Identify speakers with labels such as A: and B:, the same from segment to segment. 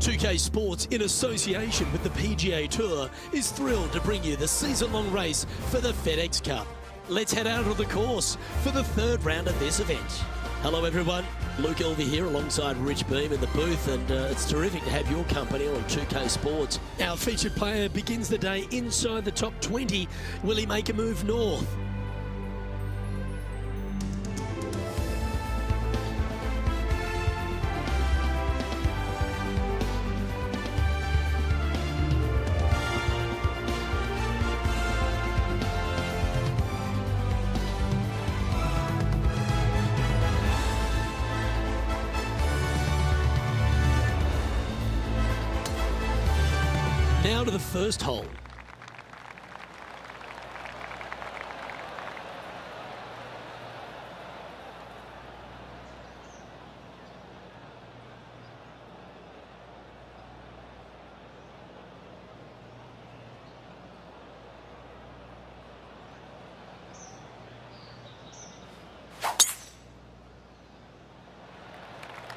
A: 2K Sports, in association with the PGA Tour, is thrilled to bring you the season-long race for the FedEx Cup. Let's head out on the course for the third round of this event. Hello everyone, Luke Elvey here alongside Rich Beam in the booth, and it's terrific to have your company on 2K Sports. Our featured player begins the day inside the top 20. Will he make a move north? Now to the first hole.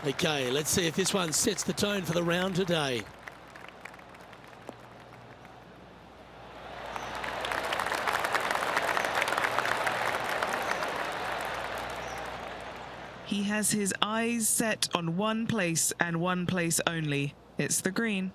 A: Okay, let's see if this one sets the tone for the round today.
B: He has his eyes set on one place and one place only. It's the green.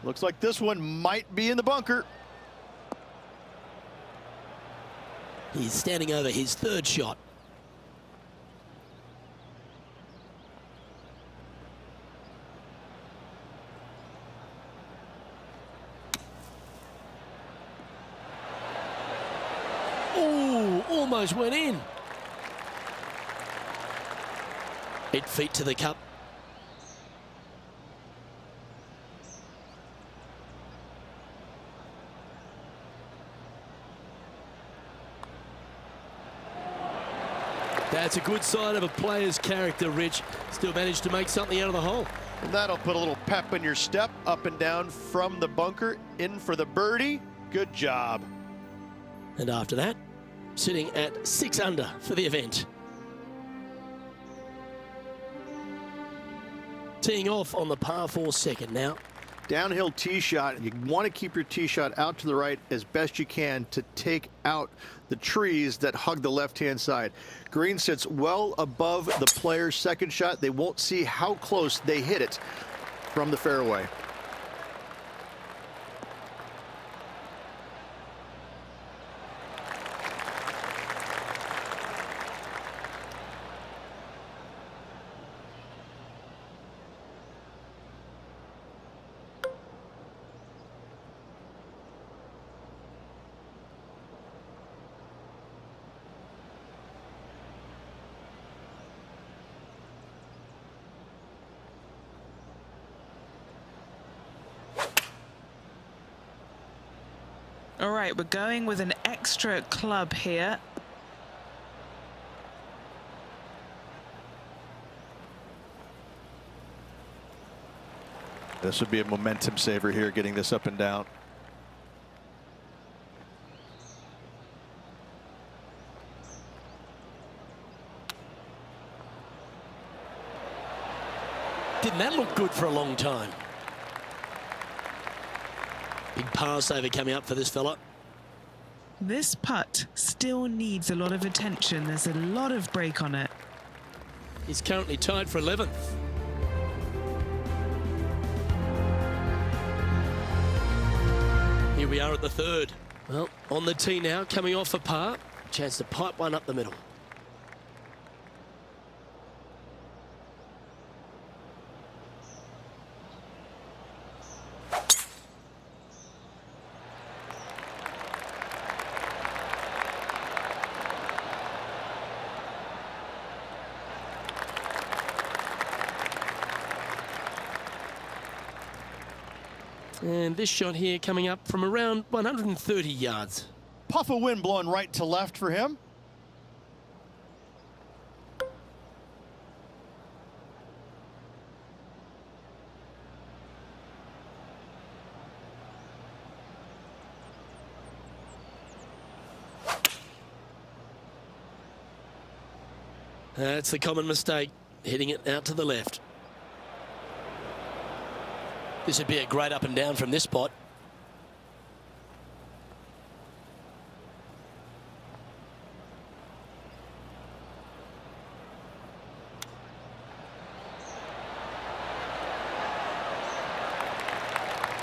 C: Looks like this one might be in the bunker.
A: He's standing over his third shot. Oh, almost went in. 8 feet to the cup. That's a good sign of a player's character, Rich. Still managed to make something out of the hole.
C: And that'll put a little pep in your step, up and down from the bunker, in for the birdie. Good job.
A: And after that, sitting at 6 under for the event. Teeing off on the par 4 second now.
C: Downhill tee shot. You want to keep your tee shot out to the right as best you can to take out the trees that hug the left-hand side. Green sits well above the player's second shot. They won't see how close they hit it from the fairway.
B: All right, we're going with an extra club here.
C: This would be a momentum saver here, getting this up and down.
A: Didn't that look good for a long time? Big par saver coming up for this fella.
B: This putt still needs a lot of attention. There's a lot of break on it.
A: He's currently tied for 11th. Here we are at the third. Well, on the tee now, coming off for par. Chance to pipe one up the middle. And this shot here coming up from around 130 yards.
C: Puff of wind blowing right to left for him.
A: That's the common mistake, hitting it out to the left. This would be a great up and down from this spot.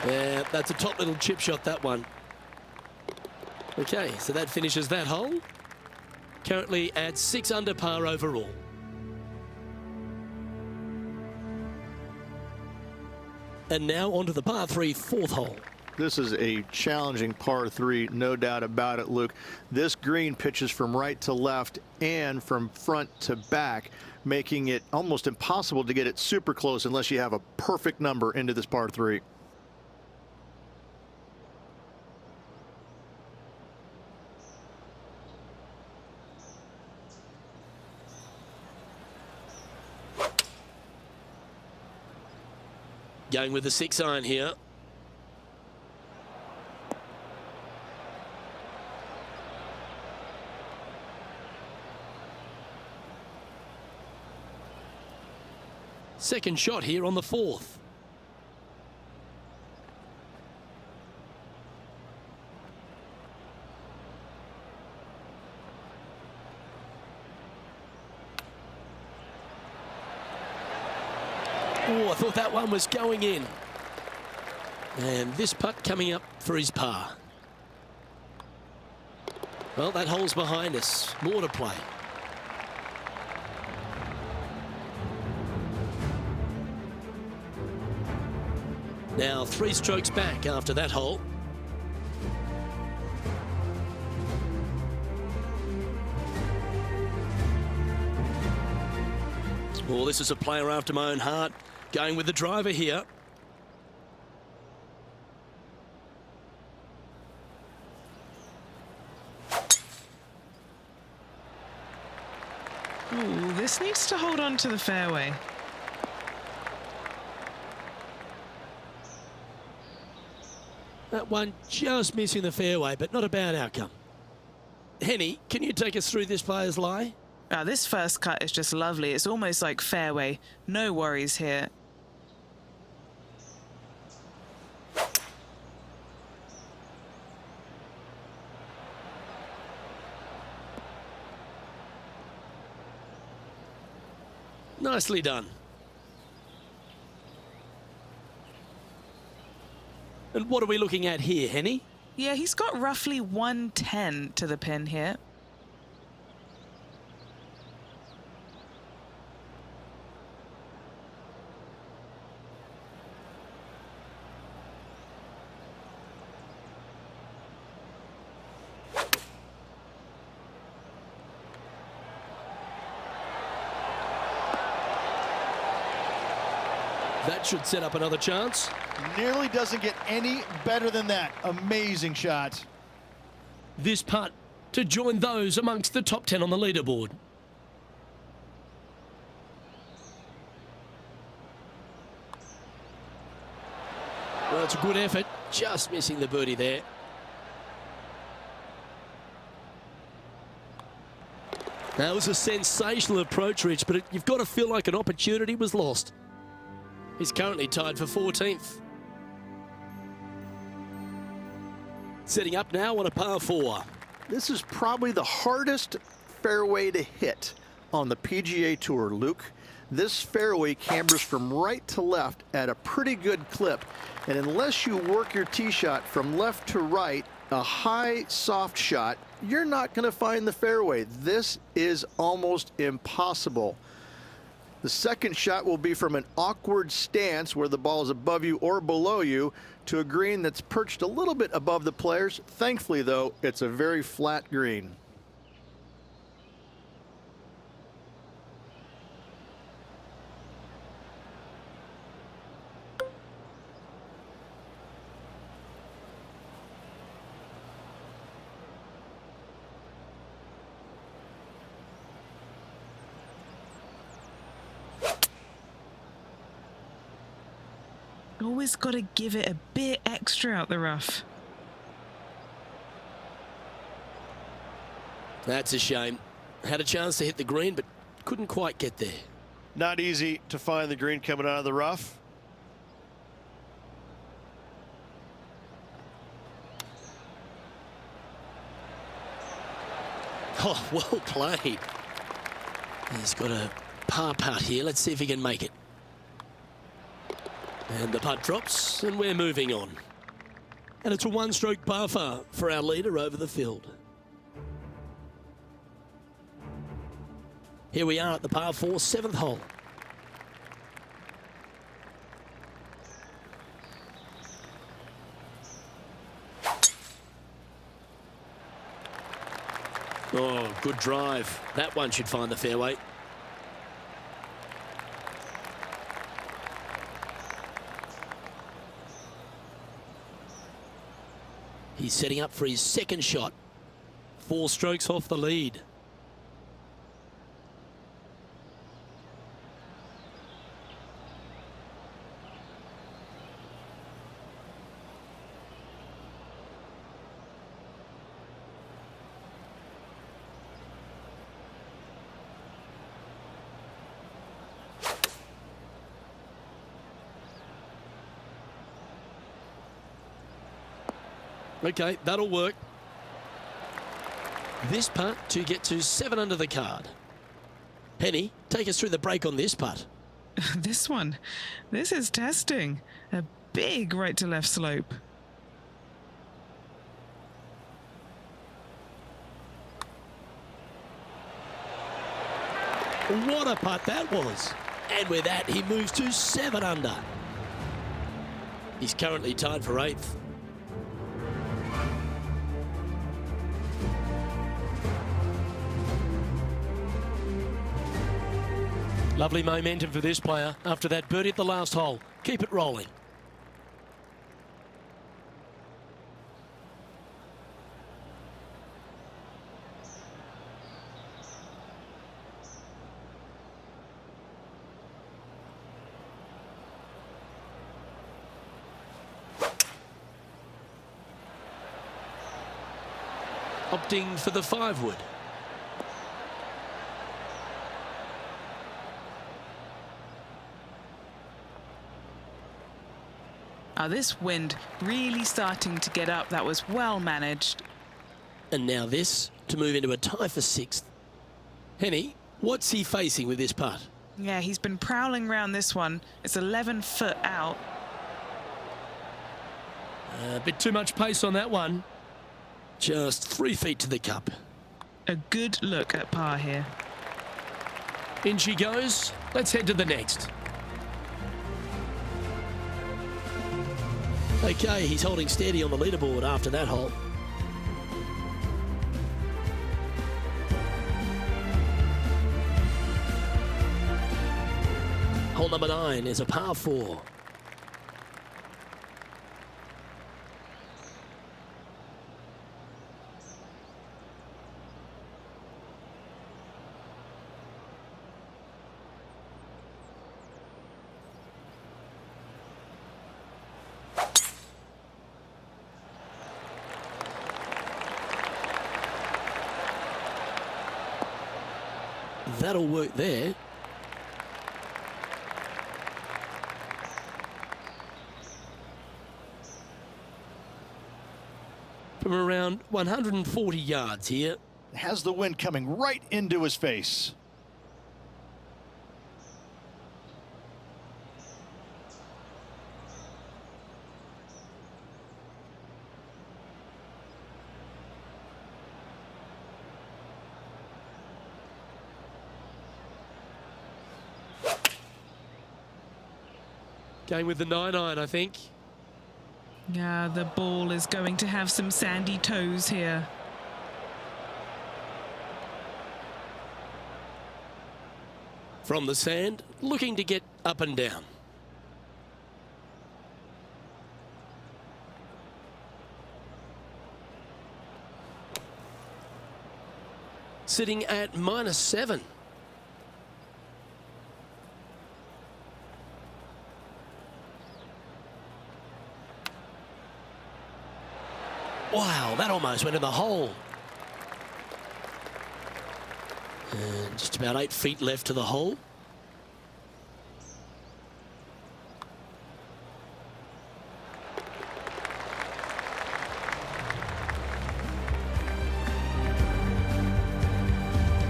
A: Yeah, that's a top little chip shot, that one. Okay, so that finishes that hole. Currently at 6 under par overall. And now onto the par 3 fourth hole.
C: This is a challenging par 3, no doubt about it, Luke. This green pitches from right to left and from front to back, making it almost impossible to get it super close unless you have a perfect number into this par 3.
A: Going with the 6 iron here. Second shot here on the 4th. Oh, I thought that one was going in. And this putt coming up for his par. Well, that hole's behind us. More to play. Now 3 strokes back after that hole. Well, this is a player after my own heart. Going with the driver here.
B: Ooh, this needs to hold on to the fairway.
A: That one just missing the fairway, but not a bad outcome. Henny, can you take us through this player's lie?
B: This first cut is just lovely. It's almost like fairway. No worries here.
A: Nicely done. And what are we looking at here, Henny?
B: Yeah, he's got roughly 110 to the pin here.
A: That should set up another chance.
D: Nearly doesn't get any better than that. Amazing shot.
A: This putt to join those amongst the top 10 on the leaderboard. Well, it's a good effort. Just missing the birdie there. That was a sensational approach, Rich, but you've got to feel like an opportunity was lost. He's currently tied for 14th. Setting up now on a par 4.
C: This is probably the hardest fairway to hit on the PGA Tour, Luke. This fairway cambers from right to left at a pretty good clip, and unless you work your tee shot from left to right, a high soft shot, you're not going to find the fairway. This is almost impossible. The second shot will be from an awkward stance where the ball is above you or below you to a green that's perched a little bit above the players. Thankfully, though, it's a very flat green.
B: Always got to give it a bit extra out the rough.
A: That's a shame. Had a chance to hit the green, but couldn't quite get there.
C: Not easy to find the green coming out of the rough.
A: Oh, well played. He's got a par putt here. Let's see if he can make it. And the putt drops, and we're moving on. And it's a one-stroke par for our leader over the field. Here we are at the par 4, 7th hole. Oh, good drive. That one should find the fairway. He's setting up for his second shot. 4 strokes off the lead. Okay, that'll work. This putt to get to 7 under the card. Penny, take us through the break on this putt.
B: This one, this is testing. A big right to left slope.
A: What a putt that was. And with that, he moves to 7 under. He's currently tied for 8th. Lovely momentum for this player after that birdie at the last hole. Keep it rolling. Opting for the 5-wood.
B: This wind really starting to get up. That was well managed.
A: And now this to move into a tie for 6th. Henny, what's he facing with this putt?
B: Yeah, he's been prowling around this one. It's 11 foot out.
A: A bit too much pace on that one. Just 3 feet to the cup.
B: A good look at par here.
A: In she goes. Let's head to the next. Okay, he's holding steady on the leaderboard after that hole. Hole number 9 is a par 4. That'll work there. From around 140 yards here.
D: Has the wind coming right into his face.
A: Going with the 9-iron, I think.
B: Yeah, the ball is going to have some sandy toes here.
A: From the sand, looking to get up and down. Sitting at -7. Wow, that almost went in the hole. And just about 8 feet left to the hole.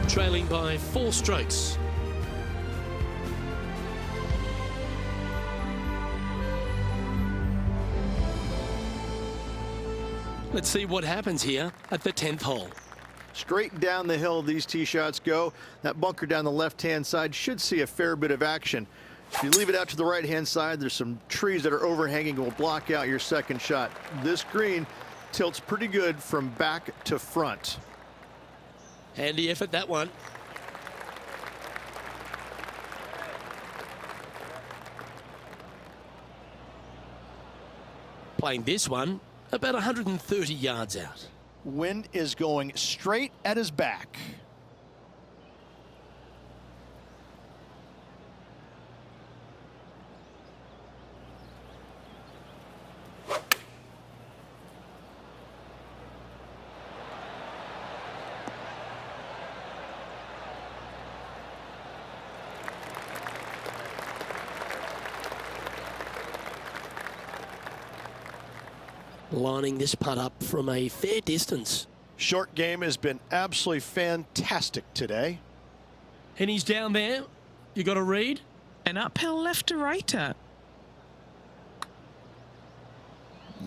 A: Trailing by 4 strokes. Let's see what happens here at the 10th hole.
C: Straight down the hill these tee shots go. That bunker down the left-hand side should see a fair bit of action. If you leave it out to the right-hand side, there's some trees that are overhanging and will block out your second shot. This green tilts pretty good from back to front.
A: Handy effort, that one. Playing this one about 130 yards out.
D: Wind is going straight at his back.
A: Lining this putt up from a fair distance.
D: Short game has been absolutely fantastic today.
A: And he's down there. You got to read.
B: An uphill left to righter.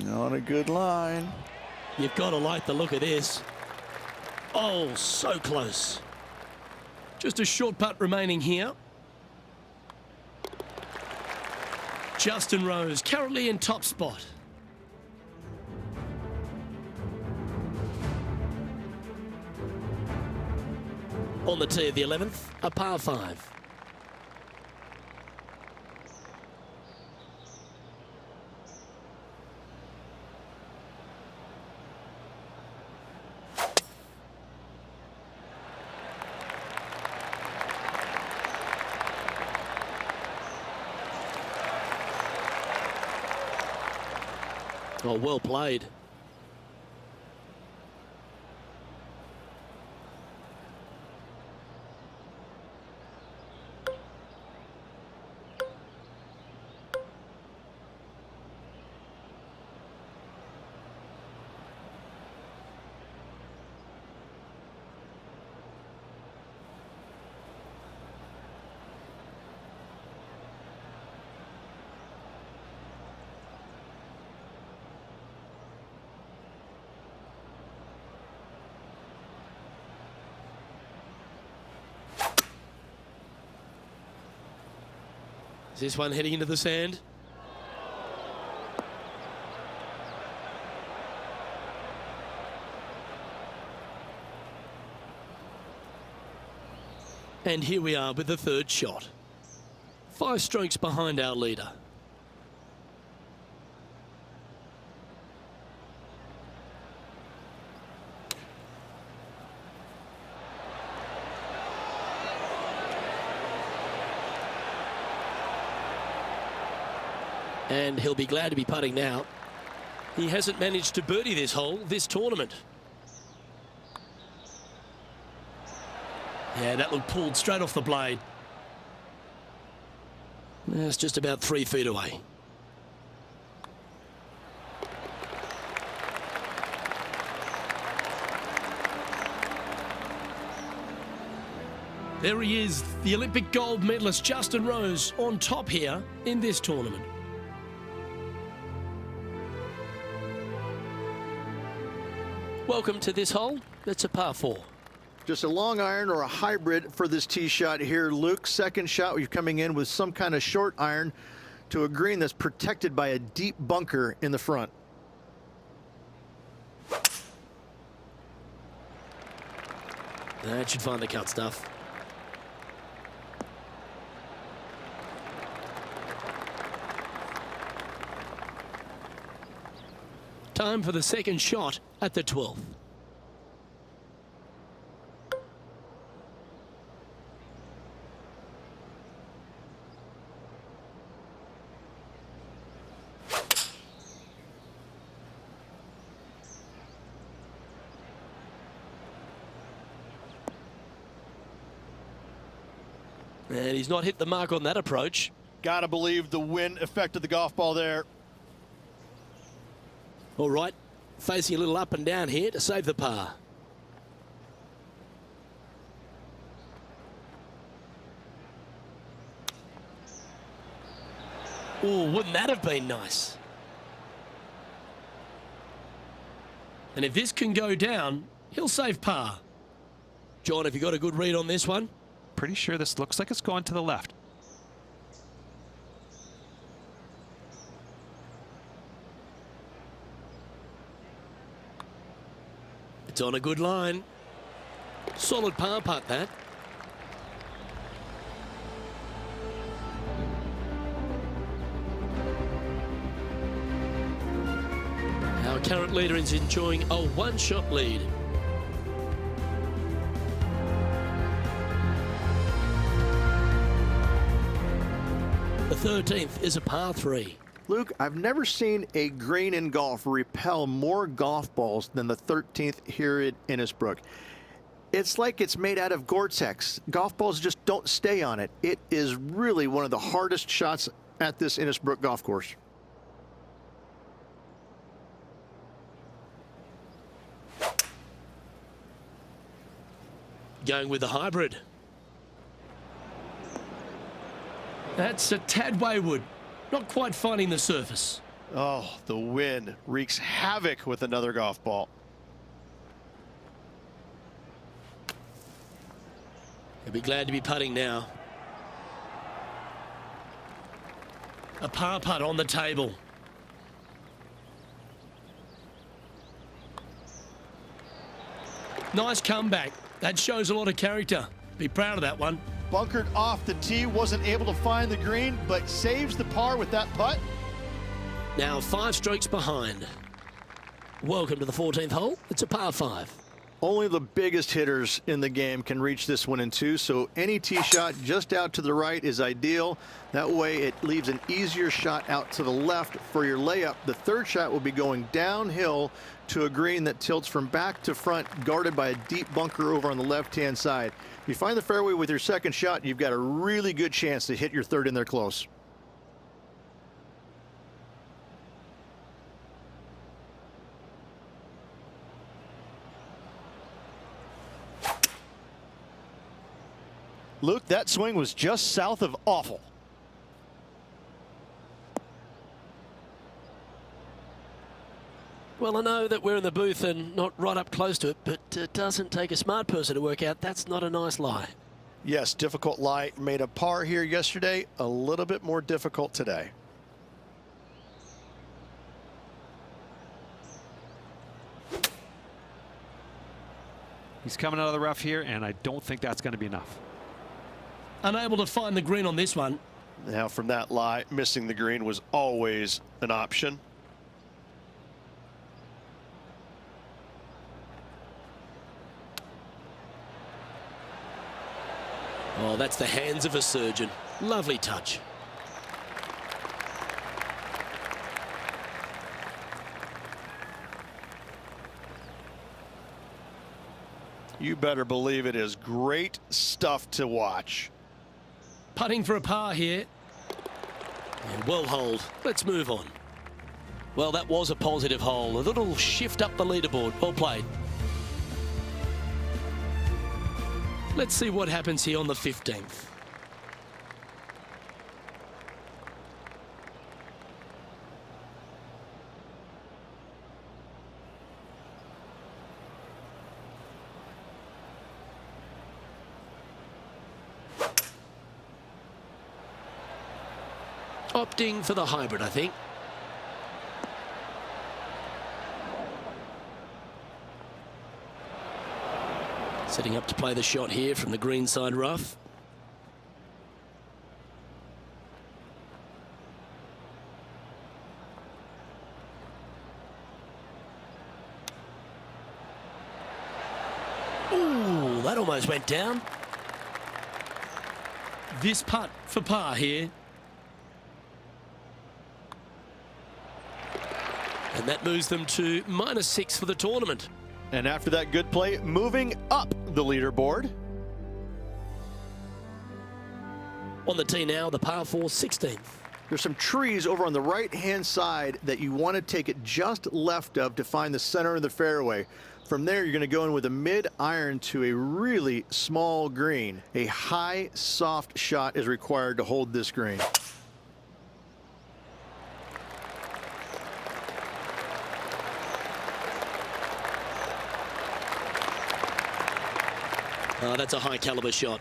D: On a good line.
A: You've got to like the look of this. Oh, so close. Just a short putt remaining here. Justin Rose currently in top spot. On the tee of the 11th, a par 5. Oh, well played. Is this one heading into the sand? And here we are with the third shot. 5 strokes behind our leader. And he'll be glad to be putting now. He hasn't managed to birdie this hole this tournament. Yeah, that looked pulled straight off the blade. That's just about 3 feet away. There he is, the Olympic gold medalist Justin Rose on top here in this tournament. Welcome to this hole. It's a par 4.
C: Just a long iron or a hybrid for this tee shot here, Luke. Second shot, we're coming in with some kind of short iron to a green that's protected by a deep bunker in the front.
A: That should find the cut stuff. Time for the second shot at the 12th. And he's not hit the mark on that approach.
D: Gotta believe the wind affected the golf ball there.
A: All right, facing a little up and down here to save the par. Oh, wouldn't that have been nice? And if this can go down, he'll save par. John, have you got a good read on this one?
E: Pretty sure this looks like it's going to the left.
A: It's on a good line. Solid par putt, that. Our current leader is enjoying a one-shot lead. The 13th is a par 3.
C: Luke, I've never seen a green in golf repel more golf balls than the 13th here at Innisbrook. It's like it's made out of Gore-Tex. Golf balls just don't stay on it. It is really one of the hardest shots at this Innisbrook golf course.
A: Going with the hybrid. That's a tad wayward. Not quite finding the surface.
D: Oh, the wind wreaks havoc with another golf ball.
A: He'll be glad to be putting now. A par putt on the table. Nice comeback. That shows a lot of character. Be proud of that one.
D: Bunkered off the tee, wasn't able to find the green, but saves the par with that putt.
A: Now 5 strokes behind. Welcome to the 14th hole. It's a par 5.
C: Only the biggest hitters in the game can reach this one in 2, so any tee shot just out to the right is ideal. That way it leaves an easier shot out to the left for your layup. The third shot will be going downhill to a green that tilts from back to front, guarded by a deep bunker over on the left-hand side. If you find the fairway with your second shot, you've got a really good chance to hit your third in there close.
D: Luke, that swing was just south of awful.
A: Well, I know that we're in the booth and not right up close to it, but it doesn't take a smart person to work out that's not a nice lie.
D: Yes, difficult lie. Made a par here yesterday, a little bit more difficult today.
E: He's coming out of the rough here, and I don't think that's going to be enough.
A: Unable to find the green on this one.
D: Now from that lie, missing the green was always an option.
A: Oh, that's the hands of a surgeon. Lovely touch.
D: You better believe it is great stuff to watch.
A: Putting for a par here. Yeah, well holed. Let's move on. Well, that was a positive hole. A little shift up the leaderboard. Well played. Let's see what happens here on the 15th. Opting for the hybrid, I think. Setting up to play the shot here from the greenside rough. Ooh, that almost went down. This putt for par here. And that moves them to -6 for the tournament.
D: And after that good play, moving up the leaderboard.
A: On the tee now, the par 4 16th.
C: There's some trees over on the right-hand side that you want to take it just left of to find the center of the fairway. From there, you're going to go in with a mid-iron to a really small green. A high, soft shot is required to hold this green.
A: That's a high caliber shot.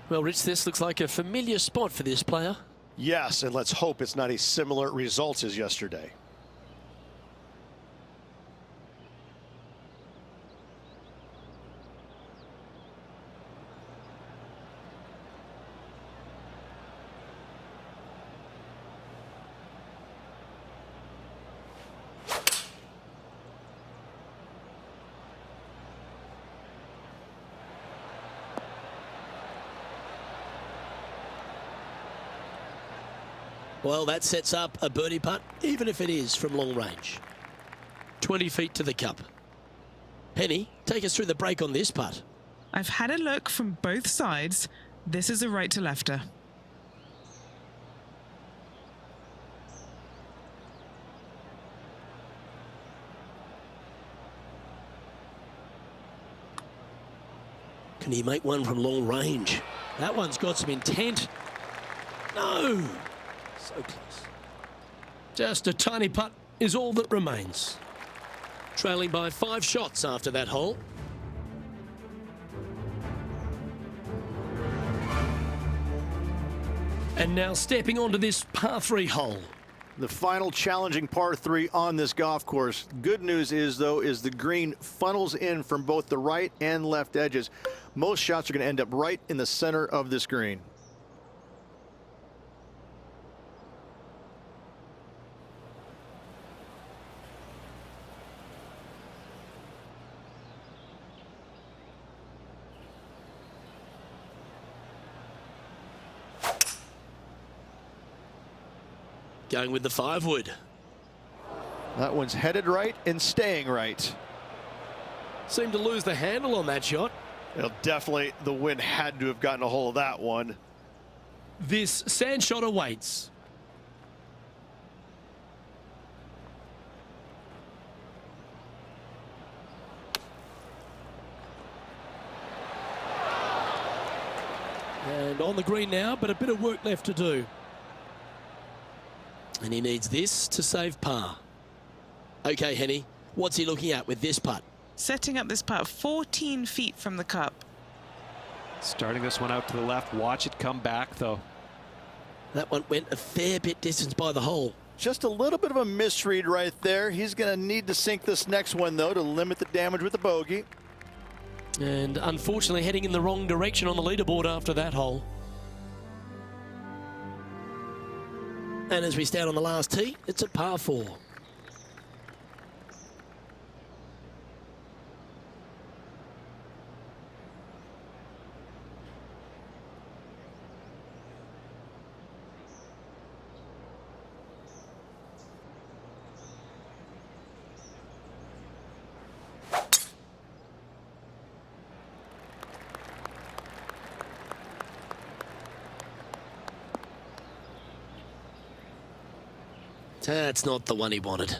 A: Well, Rich, this looks like a familiar spot for this player.
D: Yes, and let's hope it's not a similar result as yesterday.
A: Well, that sets up a birdie putt, even if it is from long range. 20 feet to the cup. Penny, take us through the break on this putt.
B: I've had a look from both sides. This is a right to lefter.
A: Can he make one from long range? That one's got some intent. No! So close. Just a tiny putt is all that remains. Trailing by 5 shots after that hole. And now stepping onto this par 3 hole.
C: The final challenging par 3 on this golf course. Good news is, though, is the green funnels in from both the right and left edges. Most shots are going to end up right in the center of this green.
A: Going with the 5-wood.
C: That one's headed right and staying right.
A: Seemed to lose the handle on that shot.
D: Well, definitely the wind had to have gotten a hold of that one.
A: This sand shot awaits. And on the green now, but a bit of work left to do. And he needs this to save par. Okay, Henny, what's he looking at with this putt?
B: Setting up this putt 14 feet from the cup.
E: Starting this one out to the left. Watch it come back, though.
A: That one went a fair bit distance by the hole.
C: Just a little bit of a misread right there. He's going to need to sink this next one, though, to limit the damage with the bogey.
A: And unfortunately heading in the wrong direction on the leaderboard after that hole. And as we stand on the last tee, it's a par 4. That's not the one he wanted.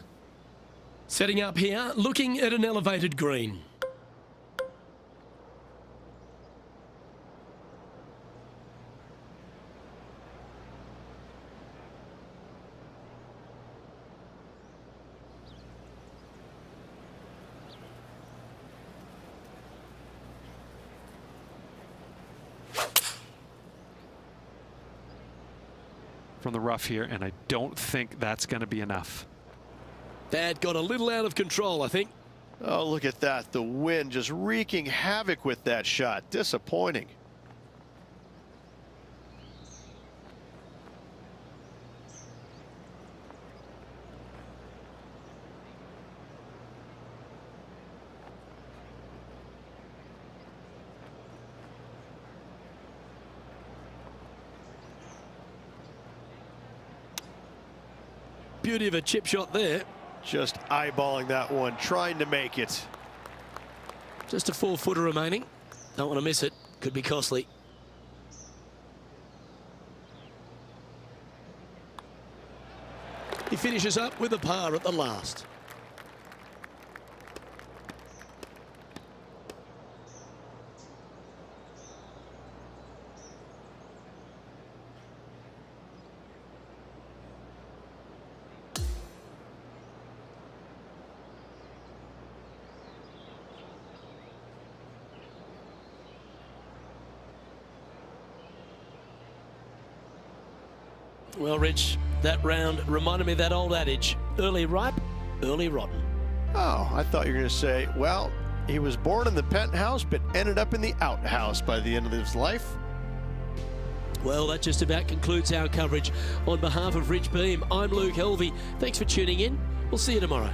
A: Setting up here, looking at an elevated green.
E: From the rough here, and I don't think that's going to be enough.
A: That got a little out of control, I think.
D: Oh, look at that. The wind just wreaking havoc with that shot. Disappointing.
A: Beauty of a chip shot there.
D: Just eyeballing that one, trying to make it.
A: Just a 4-footer remaining. Don't want to miss it. Could be costly. He finishes up with a par at the last. Well, Rich, that round reminded me of that old adage, early ripe, early rotten.
D: Oh, I thought you were going to say, well, he was born in the penthouse but ended up in the outhouse by the end of his life.
A: Well, that just about concludes our coverage. On behalf of Rich Beam, I'm Luke Helvey. Thanks for tuning in. We'll see you tomorrow.